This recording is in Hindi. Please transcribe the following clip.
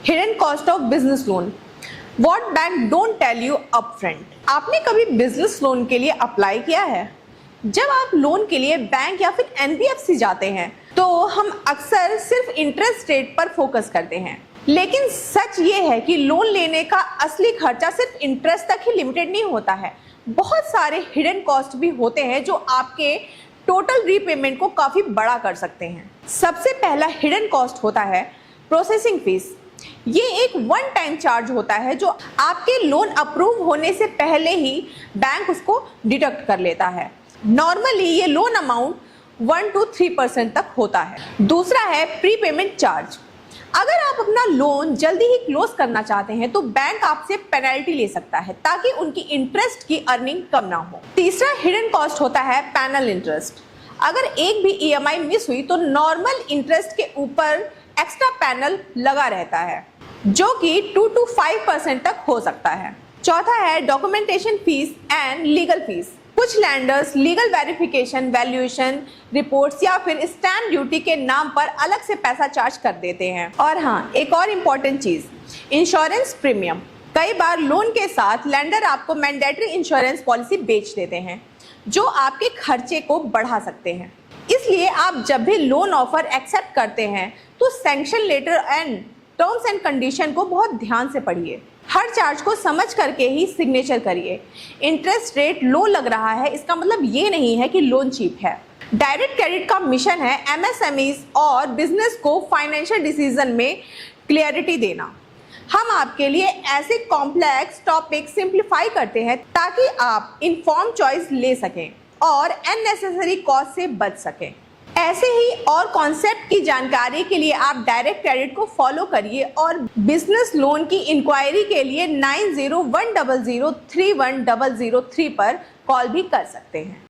Hidden cost of business loan, what bank don't tell you upfront. आपने कभी बिजनेस लोन के लिए अप्लाई किया है? जब आप लोन के लिए बैंक या फिर एनबीएफसी जाते हैं तो हम अक्सर सिर्फ इंटरेस्ट रेट पर फोकस करते हैं, लेकिन सच ये है कि लोन लेने का असली खर्चा सिर्फ इंटरेस्ट तक ही लिमिटेड नहीं होता है। बहुत सारे हिडन कॉस्ट भी होते हैं जो आपके टोटल रीपेमेंट को काफी बड़ा कर सकते हैं। सबसे पहला हिडन कॉस्ट होता है प्रोसेसिंग फीस। ये एक वन टाइम चार्ज होता है जो आपके लोन अप्रूव होने से पहले ही बैंक उसको डिडक्ट कर लेता है। नॉर्मली ये लोन अमाउंट 1 to 3% तक होता है। दूसरा है प्रीपेमेंट चार्ज। अगर आप अपना लोन जल्दी ही क्लोज करना चाहते हैं तो बैंक आपसे पेनल्टी ले सकता है ताकि उनकी इंटरेस्ट की अर्निंग कम ना हो। तीसरा हिडन कॉस्ट होता है पैनल इंटरेस्ट। अगर एक भी ईएमआई मिस हुई तो नॉर्मल इंटरेस्ट के ऊपर एक्स्ट्रा पैनल लगा रहता है जो कि 2 to 5% तक हो सकता है। चौथा है documentation fees and legal fees. कुछ lenders legal verification, valuation reports या फिर स्टैम्प ड्यूटी के नाम पर अलग से पैसा चार्ज कर देते हैं। और हाँ, एक और इम्पॉर्टेंट चीज, इंश्योरेंस प्रीमियम। कई बार लोन के साथ लैंडर आपको मैंडेटरी इंश्योरेंस पॉलिसी बेच देते हैं जो आपके खर्चे को बढ़ा सकते हैं। इसलिए आप जब भी लोन ऑफर एक्सेप्ट करते हैं तो sanction letter and terms and condition को बहुत ध्यान से पढ़िए। हर चार्ज को समझ करके ही सिग्नेचर करिए। इंटरेस्ट रेट लो लग रहा है इसका मतलब ये नहीं है कि लोन चीप है। डायरेक्ट क्रेडिट का मिशन है एमएसएमईज और बिजनेस को फाइनेंशियल डिसीजन में क्लियरिटी देना। हम आपके लिए ऐसे कॉम्प्लेक्स टॉपिक सिंप्लीफाई करते हैं ताकि आप इन्फॉर्म चॉइस ले सकें और अननेसेसरी कॉस्ट से बच सकें। ऐसे ही और कॉन्सेप्ट की जानकारी के लिए आप डायरेक्ट क्रेडिट को फॉलो करिए और बिजनेस लोन की इंक्वायरी के लिए 9010031003 पर कॉल भी कर सकते हैं।